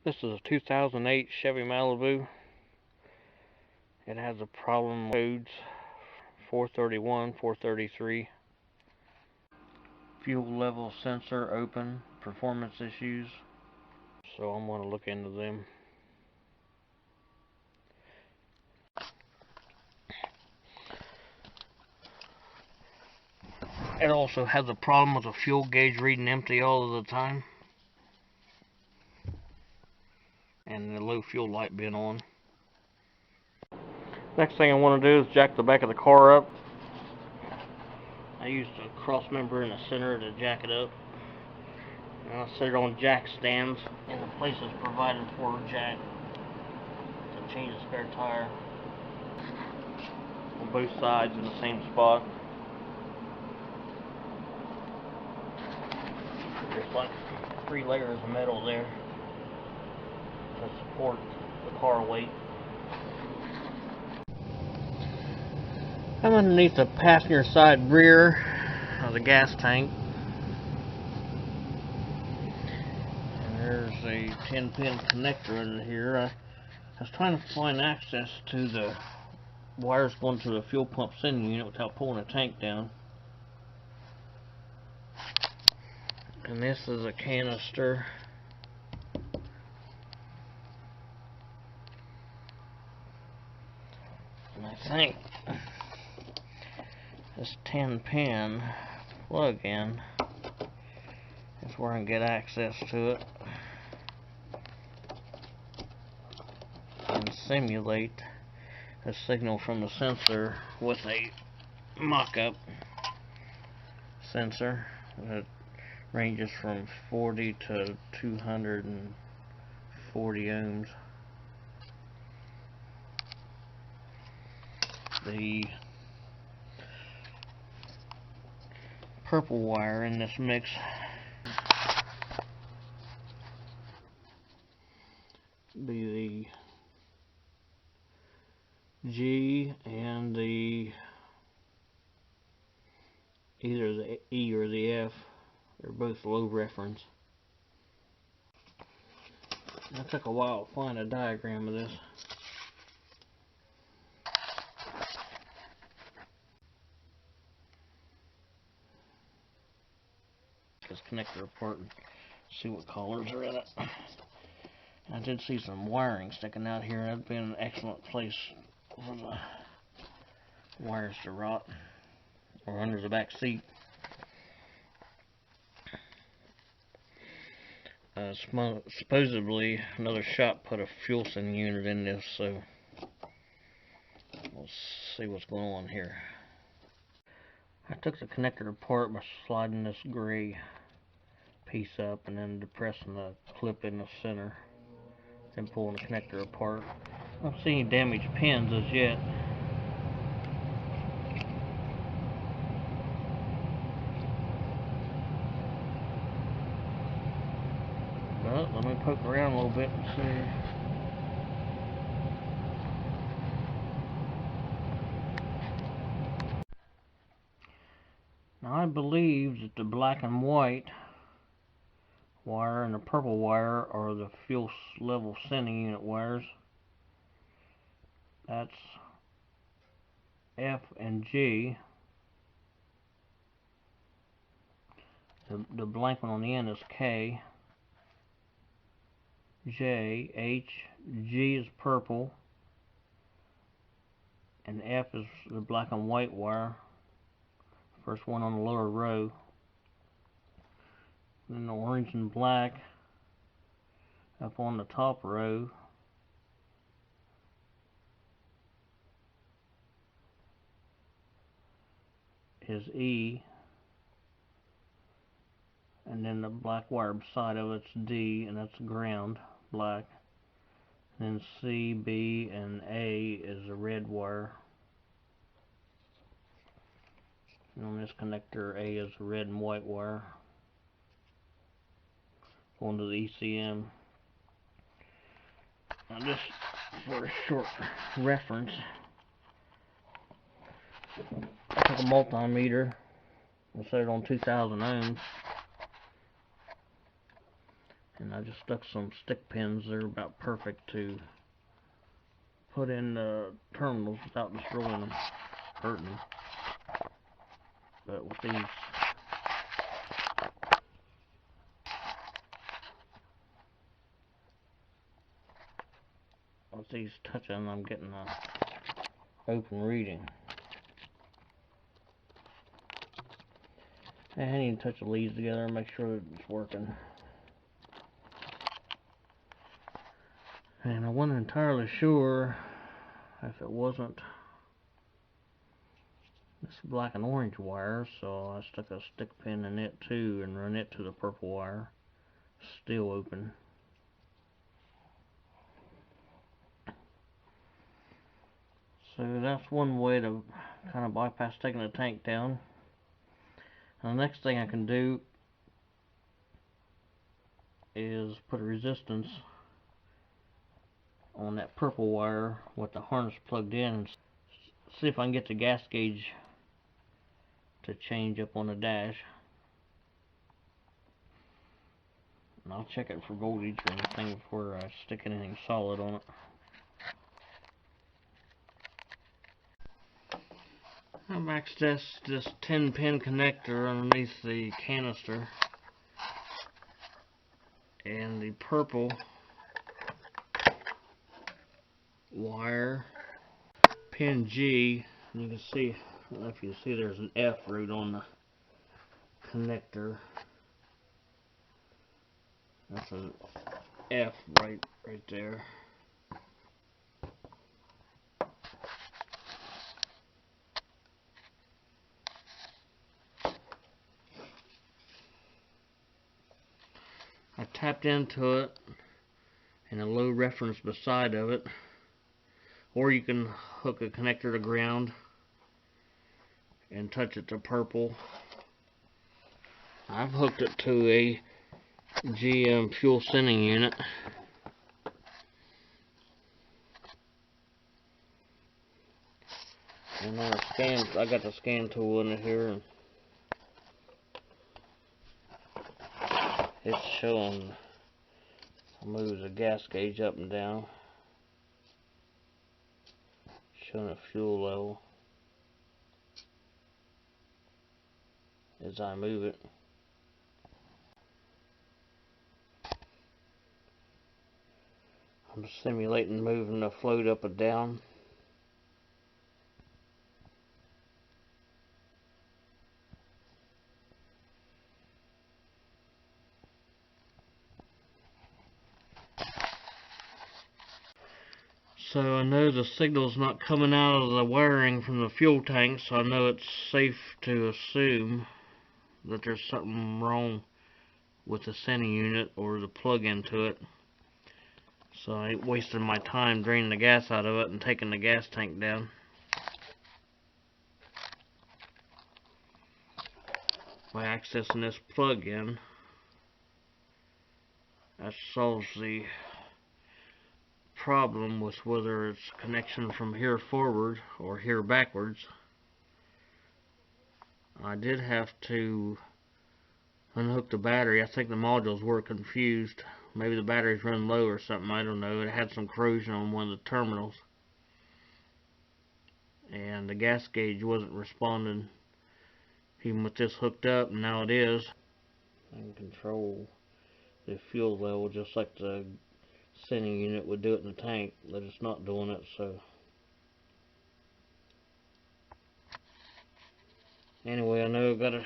This is a 2008 Chevy Malibu. It has a problem with codes 431, 433. Fuel level sensor open, performance issues. So I'm going to look into them. It also has a problem with the fuel gauge reading empty all of the time, and the low fuel light being on. Next thing I want to do is jack the back of the car up. I used a cross member in the center to jack it up. And I'll set it on jack stands in the places provided for a jack to change the spare tire on both sides in the same spot. There's like 3 layers of metal there to support the car weight. I'm underneath the passenger side rear of the gas tank. And there's a 10-pin connector under here. I was trying to find access to the wires going to the fuel pump sending unit without pulling the tank down. And this is a canister. And I think this 10-pin plug-in is where I can get access to it and simulate a signal from the sensor with a mock-up sensor that ranges from 40 to 240 ohms. The purple wire in this mix be the G and the either the E or the F. They're both low reference. It took a while to find a diagram of this. This connector apart and see what colors are in it. I did see some wiring sticking out here. That'd been an excellent place for the wires to rot, or under the back seat. Supposedly another shop put a fuel sending unit in this, so we'll see what's going on here. I took the connector apart by sliding this gray piece up and then depressing the clip in the center, then pulling the connector apart. I don't see any damaged pins as yet. But let me poke around a little bit and see. Now I believe that the black and white wire and the purple wire are the fuel level sending unit wires. That's F and G. The blank one on the end is K, J, H, G is purple, and F is the black and white wire. First one on the lower row. Then the orange and black up on the top row. Is E, and then the black wire beside of it's D, and that's ground, black. And then C, B, and A is a red wire. And on this connector, A is a red and white wire going to the ECM. Now just for a short reference, I took a multimeter and set it on 2,000 ohms, and I just stuck some stick pins. They're about perfect to put in the terminals without destroying them, hurting them. But with these touching, I'm getting a open reading. And I need to touch the leads together and make sure that it's working. And I wasn't entirely sure if it wasn't this black and orange wire, so I stuck a stick pin in it too and run it to the purple wire. Still open. So that's one way to kind of bypass taking the tank down. And the next thing I can do is put a resistance on that purple wire with the harness plugged in and see if I can get the gas gauge to change up on the dash. And I'll check it for voltage or anything before I stick anything solid on it. I've accessed this 10-pin connector underneath the canister, and the purple wire, pin G, and you can see, I don't know if you can see, there's an F root on the connector. That's an F right there. I tapped into it and a low reference beside of it, or you can hook a connector to ground and touch it to purple. I've hooked it to a GM fuel sending unit. And I got the scan tool in here, and it's showing, I move the gas gauge up and down, showing the fuel level as I move it. I'm simulating moving the float up and down. So I know the signal's not coming out of the wiring from the fuel tank, so I know it's safe to assume that there's something wrong with the sending unit or the plug-in to it. So I ain't wasting my time draining the gas out of it and taking the gas tank down. By accessing this plug-in, that solves the problem with whether it's connection from here forward or here backwards. I did have to unhook the battery. I think the modules were confused. Maybe the battery's running low or something, I don't know. It had some corrosion on one of the terminals, and the gas gauge wasn't responding even with this hooked up, and now it is. I can control the fuel level just like the sending unit would do it in the tank, but it's not doing it. So anyway, I know I've got to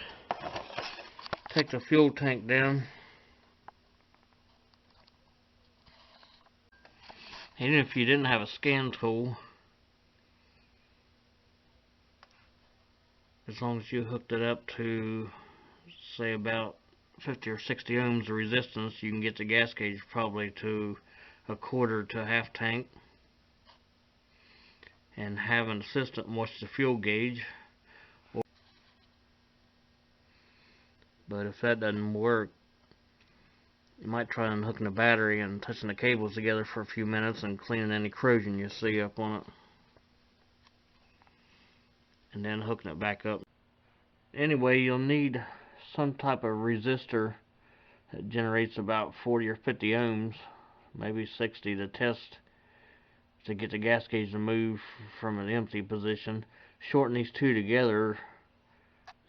take the fuel tank down. Even if you didn't have a scan tool, as long as you hooked it up to, say, about 50 or 60 ohms of resistance, you can get the gas gauge probably to a quarter to a half tank, and have an assistant watch the fuel gauge. But if that doesn't work, you might try unhooking the battery and touching the cables together for a few minutes and cleaning any corrosion you see up on it. and then hooking it back up. Anyway, you'll need some type of resistor that generates about 40 or 50 ohms, maybe 60, to test to get the gas gauge to move from an empty position. Shorten these two together,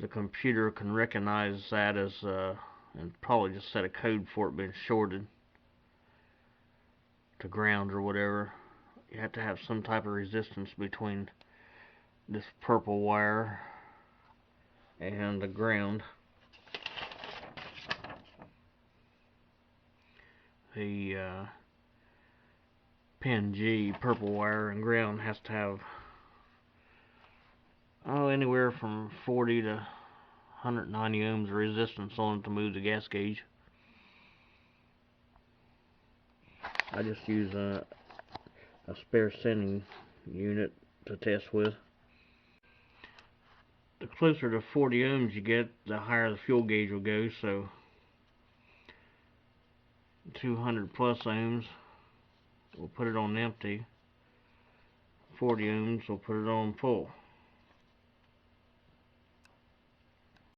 the computer can recognize that as and probably just set a code for it being shorted to ground or whatever. You have to have some type of resistance between this purple wire and the ground. The pin G, purple wire and ground, has to have anywhere from 40 to 190 ohms of resistance on it to move the gas gauge. I just use a spare sending unit to test with. The closer to 40 ohms you get, the higher the fuel gauge will go, so 200 plus ohms, we'll put it on empty. 40 ohms, we'll put it on full.